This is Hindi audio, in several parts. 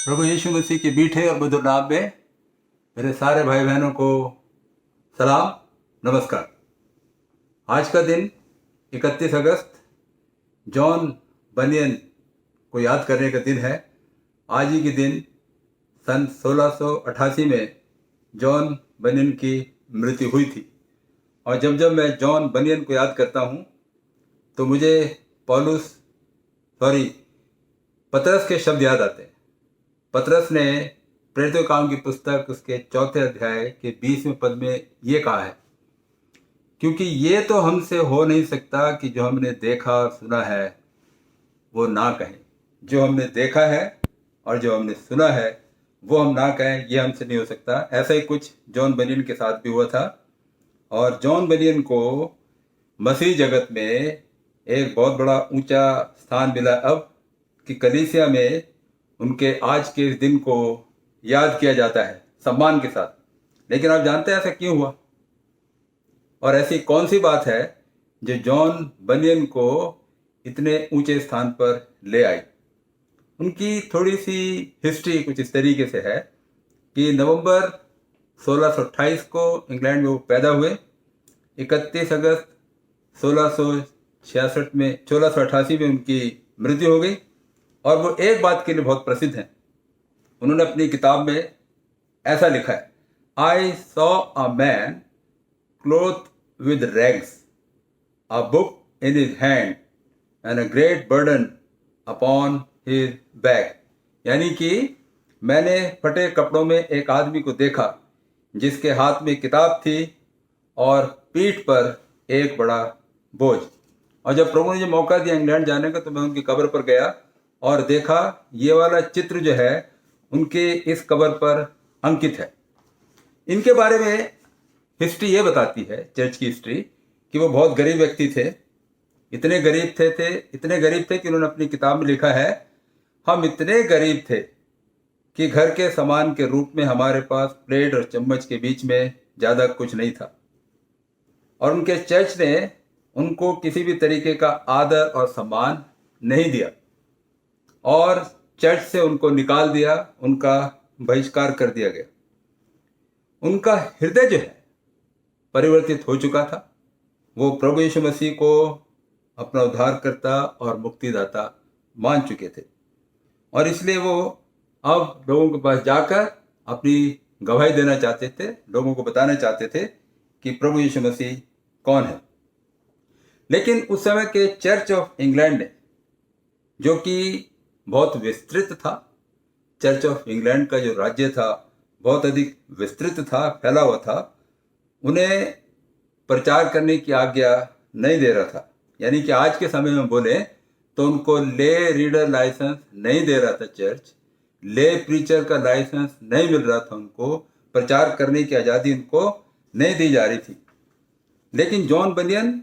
प्रभु यीशु मसीह के मीठे और मधुर नाम में मेरे सारे भाई बहनों को सलाम नमस्कार। आज का दिन 31 अगस्त जॉन बनियन को याद करने का दिन है। आज ही के दिन सन 1688 में जॉन बनियन की मृत्यु हुई थी। और जब जब मैं जॉन बनियन को याद करता हूँ तो मुझे पतरस के शब्द याद आते हैं। पतरस ने प्रेरितों के काम की पुस्तक उसके 4 अध्याय के 20वें पद में ये कहा है, क्योंकि ये तो हमसे हो नहीं सकता कि जो हमने देखा और सुना है वो ना कहें। जो हमने देखा है और जो हमने सुना है वो हम ना कहें, ये हमसे नहीं हो सकता। ऐसा ही कुछ जॉन बनियन के साथ भी हुआ था। और जॉन बनियन को मसीह जगत में एक बहुत बड़ा ऊंचा स्थान मिला अब कि कलीसिया में उनके आज के इस दिन को याद किया जाता है सम्मान के साथ। लेकिन आप जानते हैं ऐसा क्यों हुआ और ऐसी कौन सी बात है जो जॉन बनियन को इतने ऊंचे स्थान पर ले आई। उनकी थोड़ी सी हिस्ट्री कुछ इस तरीके से है कि नवंबर 1628 को इंग्लैंड में वो पैदा हुए। 31 अगस्त 1688 में उनकी मृत्यु हो गई। और वो एक बात के लिए बहुत प्रसिद्ध हैं। उन्होंने अपनी किताब में ऐसा लिखा है, I saw a man cloth with rags, a book in his hand and a great burden upon his back. यानी कि मैंने फटे कपड़ों में एक आदमी को देखा जिसके हाथ में किताब थी और पीठ पर एक बड़ा बोझ। और जब प्रभु ने मुझे मौका दिया इंग्लैंड जाने का तो मैं उनकी कब्र पर गया और देखा ये वाला चित्र जो है उनके इस कब्र पर अंकित है। इनके बारे में हिस्ट्री ये बताती है, चर्च की हिस्ट्री, कि वो बहुत गरीब व्यक्ति थे। इतने गरीब थे कि उन्होंने अपनी किताब में लिखा है, हम इतने गरीब थे कि घर के सामान के रूप में हमारे पास प्लेट और चम्मच के बीच में ज़्यादा कुछ नहीं था। और उनके चर्च ने उनको किसी भी तरीके का आदर और सम्मान नहीं दिया और चर्च से उनको निकाल दिया, उनका बहिष्कार कर दिया गया। उनका हृदय जो है परिवर्तित हो चुका था। वो प्रभु यीशु मसीह को अपना उद्धारकर्ता और मुक्तिदाता मान चुके थे और इसलिए वो अब लोगों के पास जाकर अपनी गवाही देना चाहते थे, लोगों को बताना चाहते थे कि प्रभु यीशु मसीह कौन है। लेकिन उस समय के चर्च ऑफ इंग्लैंड ने, जो कि बहुत विस्तृत था, चर्च ऑफ इंग्लैंड का जो राज्य था बहुत अधिक विस्तृत था, फैला हुआ था, उन्हें प्रचार करने की आज्ञा नहीं दे रहा था। यानी कि आज के समय में बोले तो उनको ले रीडर लाइसेंस नहीं दे रहा था चर्च, ले प्रीचर का लाइसेंस नहीं मिल रहा था, उनको प्रचार करने की आज़ादी उनको नहीं दी जा रही थी। लेकिन जॉन बनियन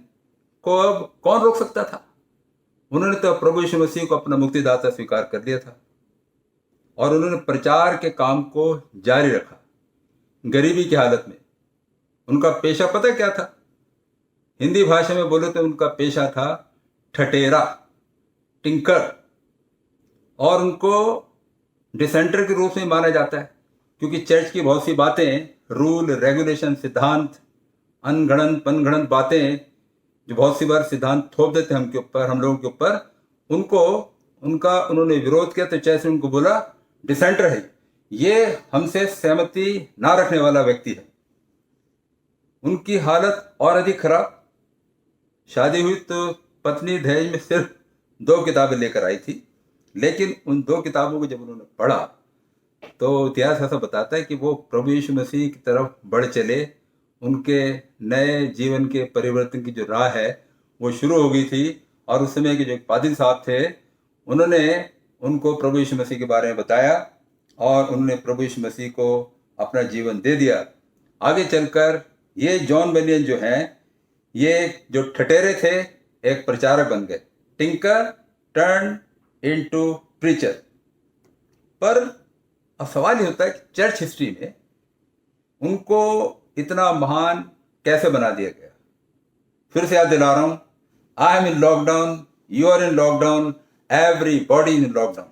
को अब कौन रोक सकता था? उन्होंने तो प्रभु यीशु मसीह को अपना मुक्तिदाता स्वीकार कर लिया था और उन्होंने प्रचार के काम को जारी रखा गरीबी की हालत में। उनका पेशा पता क्या था? हिंदी भाषा में बोले तो उनका पेशा था ठटेरा, टिंकर। और उनको डिसेंटर के रूप में माना जाता है क्योंकि चर्च की बहुत सी बातें, रूल रेगुलेशन, सिद्धांत, अनगणन पनगणन बातें जो बहुत सी बार सिद्धांत थोप देते हम लोगों के ऊपर, उन्होंने विरोध किया। तो चर्च ने उनको बोला डिसेंटर है, ये हमसे सहमति ना रखने वाला व्यक्ति है। उनकी हालत और अधिक खराब। शादी हुई तो पत्नी दहेज में सिर्फ 2 किताबें लेकर आई थी, लेकिन उन 2 किताबों को जब उन्होंने पढ़ा तो इतिहास ऐसा बताता है कि वो प्रभु यीशु मसीह की तरफ बढ़ चले। उनके नए जीवन के परिवर्तन की जो राह है वो शुरू हो गई थी। और उस समय के जो पादिरी साहब थे उन्होंने उनको प्रभु यीशु मसीह के बारे में बताया और उन्होंने प्रभु यीशु मसीह को अपना जीवन दे दिया। आगे चलकर ये जॉन बनियन जो हैं, ये जो ठटेरे थे एक प्रचारक बन गए। Tinker turn into preacher. पर अब सवाल ये होता है कि चर्च हिस्ट्री में उनको इतना महान कैसे बना दिया गया। फिर से याद दिला रहा हूं, I am in lockdown, you are in lockdown, everybody in lockdown.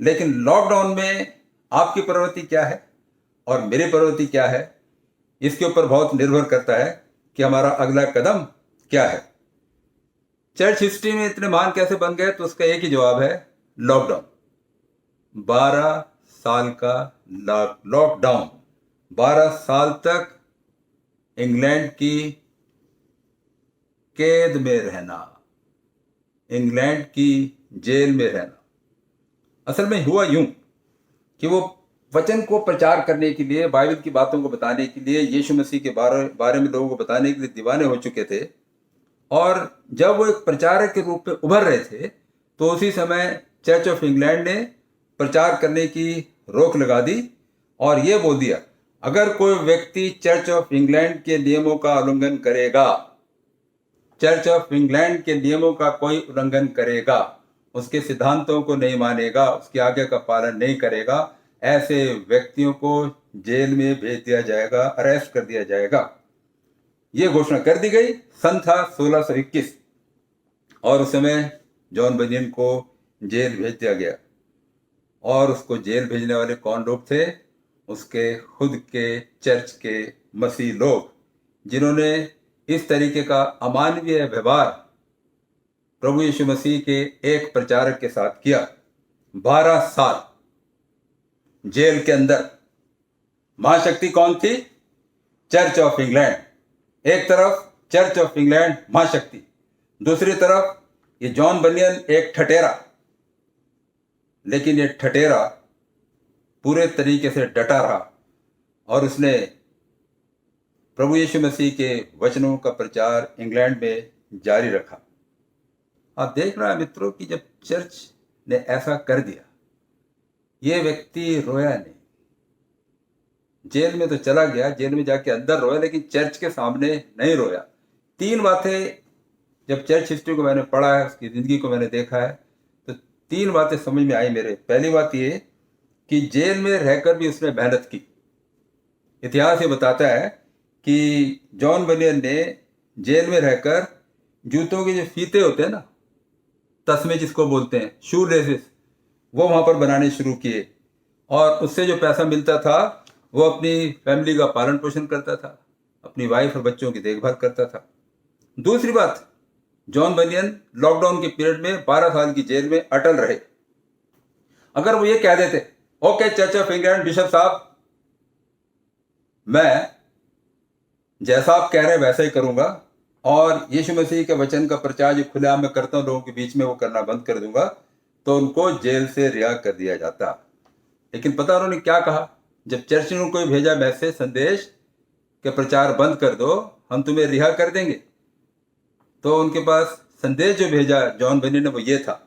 लेकिन लॉकडाउन में आपकी प्रवृत्ति क्या है और मेरी प्रवृत्ति क्या है, इसके ऊपर बहुत निर्भर करता है कि हमारा अगला कदम क्या है। चर्च हिस्ट्री में इतने महान कैसे बन गए, तो उसका एक ही जवाब है, लॉकडाउन। 12 साल का लॉकडाउन, 12 साल तक इंग्लैंड की कैद में रहना, इंग्लैंड की जेल में रहना। असल में हुआ यूं कि वो वचन को प्रचार करने के लिए, बाइबल की बातों को बताने के लिए, यीशु मसीह के बारे में लोगों को बताने के लिए दीवाने हो चुके थे। और जब वो एक प्रचारक के रूप में उभर रहे थे, तो उसी समय चर्च ऑफ इंग्लैंड ने प्रचार करने की रोक लगा दी और ये बोल दिया, अगर कोई व्यक्ति चर्च ऑफ इंग्लैंड के नियमों का उल्लंघन करेगा, चर्च ऑफ इंग्लैंड के नियमों का कोई उल्लंघन करेगा, उसके सिद्धांतों को नहीं मानेगा, उसकी आज्ञा का पालन नहीं करेगा, ऐसे व्यक्तियों को जेल में भेज दिया जाएगा, अरेस्ट कर दिया जाएगा। ये घोषणा कर दी गई। सन था 1621 और उस समय जॉन बनियन को जेल भेज दिया गया। और उसको जेल भेजने वाले कौन लोग थे? उसके खुद के चर्च के मसीह लोग, जिन्होंने इस तरीके का अमानवीय व्यवहार प्रभु यीशु मसीह के एक प्रचारक के साथ किया। 12 साल जेल के अंदर। महाशक्ति कौन थी? Church of England. एक तरफ चर्च ऑफ इंग्लैंड महाशक्ति, दूसरी तरफ ये जॉन बनियन एक ठटेरा। लेकिन ये ठटेरा पूरे तरीके से डटा रहा और उसने प्रभु यीशु मसीह के वचनों का प्रचार इंग्लैंड में जारी रखा। आप देख रहे हैं मित्रों कि जब चर्च ने ऐसा कर दिया, ये व्यक्ति रोया नहीं, जेल में तो चला गया, जेल में जाके अंदर रोया, लेकिन चर्च के सामने नहीं रोया। 3 बातें जब चर्च हिस्ट्री को मैंने पढ़ा है, उसकी जिंदगी को मैंने देखा है, तो 3 बातें समझ में आई मेरे। पहली बात ये कि जेल में रहकर भी उसने मेहनत की। इतिहास ये बताता है कि जॉन बनियन ने जेल में रहकर जूतों के जो फीते होते हैं ना, तस्मे जिसको बोलते हैं, शू लेसेस, वो वहाँ पर बनाने शुरू किए और उससे जो पैसा मिलता था वो अपनी फैमिली का पालन पोषण करता था, अपनी वाइफ और बच्चों की देखभाल करता था। दूसरी बात, जॉन बनियन लॉकडाउन के पीरियड में 12 साल की जेल में अटल रहे। अगर वो ये कह देते, okay church of England bishop साहब, मैं जैसा आप कह रहे हैं वैसा ही करूंगा और यीशु मसीह के वचन का प्रचार जो खुलेआम में करता हूं लोगों के बीच में, वो करना बंद कर दूंगा, तो उनको जेल से रिहा कर दिया जाता। लेकिन पता उन्होंने क्या कहा? जब चर्च ने उनको भेजा मैसेज, संदेश के प्रचार बंद कर दो, हम तुम्हें रिहा कर देंगे, तो उनके पास संदेश जो भेजा जॉन बनियन ने वो ये था,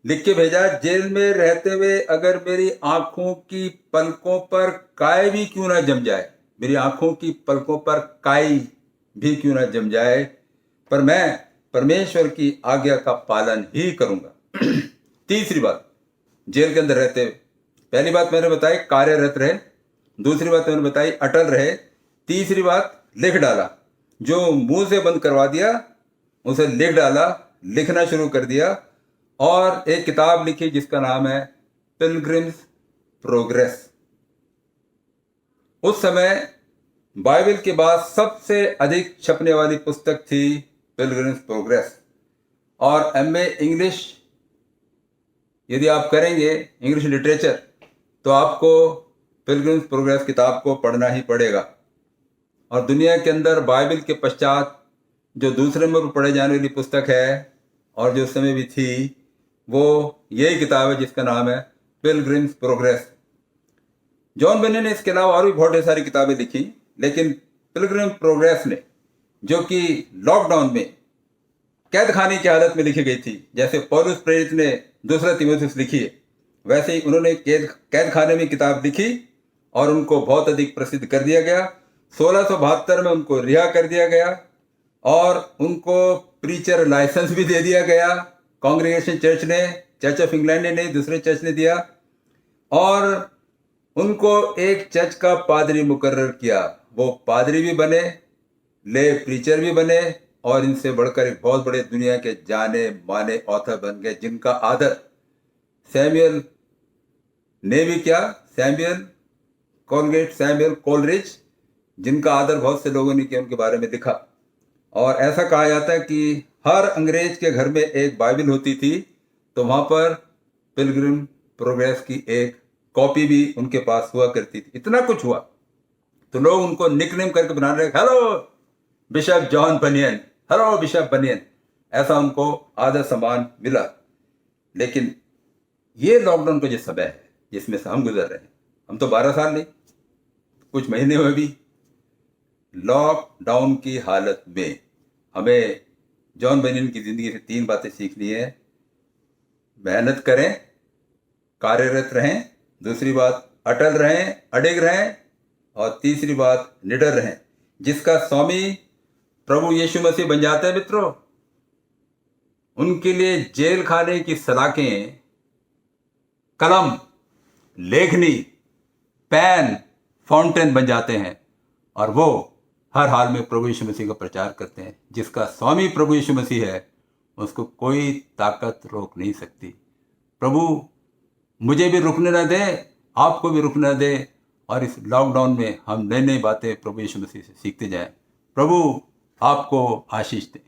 लिख के भेजा, जेल में रहते हुए अगर मेरी आंखों की पलकों पर काई भी क्यों ना जम जाए, मेरी आंखों की पलकों पर काई भी क्यों ना जम जाए, पर मैं परमेश्वर की आज्ञा का पालन ही करूंगा। तीसरी बात, जेल के अंदर रहते हुए, पहली बात मैंने बताई कार्यरत रहे, दूसरी बात मैंने बताई अटल रहे, तीसरी बात लिख डाला। जो मुंह से बंद करवा दिया उसे लिख डाला, लिखना शुरू कर दिया और एक किताब लिखी जिसका नाम है पिलग्रिम्स प्रोग्रेस। उस समय बाइबल के बाद सबसे अधिक छपने वाली पुस्तक थी पिलग्रिम्स प्रोग्रेस। और एमए इंग्लिश यदि आप करेंगे, इंग्लिश लिटरेचर, तो आपको पिलग्रिम्स प्रोग्रेस किताब को पढ़ना ही पड़ेगा। और दुनिया के अंदर बाइबल के पश्चात जो दूसरे नंबर पर पढ़े जाने वाली पुस्तक है और जो उस समय भी थी, वो यही किताब है जिसका नाम है पिलग्रिम्स प्रोग्रेस। जॉन बनियन ने इसके अलावा और भी बहुत सारी किताबें लिखी, लेकिन पिलग्रिम्स प्रोग्रेस ने, जो कि लॉकडाउन में कैद खाने की हालत में लिखी गई थी, जैसे पौलुस प्रेरित ने दूसरा तीमुथियुस लिखी है, वैसे ही उन्होंने कैद खाने में किताब लिखी और उनको बहुत अधिक प्रसिद्ध कर दिया गया। 1672 में उनको रिहा कर दिया गया और उनको प्रीचर लाइसेंस भी दे दिया गया। कांग्रीगेशन चर्च ने, चर्च ऑफ इंग्लैंड ने नहीं, दूसरे चर्च ने दिया और उनको एक चर्च का पादरी मुकर्रर किया। वो पादरी भी बने, ले प्रीचर भी बने और इनसे बढ़कर एक बहुत बड़े दुनिया के जाने माने ऑथर बन गए, जिनका आदर सैमुअल ने भी क्या, सैमुअल कोलरिज, जिनका आदर बहुत से लोगों ने किया, उनके बारे में लिखा। और ऐसा कहा जाता है कि हर अंग्रेज के घर में एक बाइबल होती थी, तो वहां पर पिलग्रिम प्रोग्रेस की एक कॉपी भी उनके पास हुआ करती थी। इतना कुछ हुआ तो लोग उनको निकनेम करके बना रहे, हेलो बिशप जॉन बनियन, हेलो बिशप बनियन, ऐसा उनको आदर सम्मान मिला। लेकिन ये लॉकडाउन का जो समय है जिसमें से हम गुजर रहे हैं, हम तो 12 साल नहीं, कुछ महीने हुए भी, लॉकडाउन की हालत में हमें जॉन बनियन की जिंदगी से 3 बातें सीखनी है। मेहनत करें, कार्यरत रहें, दूसरी बात अटल रहें, अडिग रहें, और तीसरी बात निडर रहें। जिसका स्वामी प्रभु यीशु मसीह बन जाते हैं मित्रों, उनके लिए जेल खाने की सलाखें, कलम, लेखनी, पेन, फाउंटेन बन जाते हैं, और वो हर हाल में प्रभु यीशु मसीह का प्रचार करते हैं। जिसका स्वामी प्रभु यीशु मसीह है, उसको कोई ताकत रोक नहीं सकती। प्रभु मुझे भी रुकने न दे, आपको भी रुकने न दे, और इस लॉकडाउन में हम नई नई बातें प्रभु यीशु मसीह से सीखते जाएं। प्रभु आपको आशीष दे।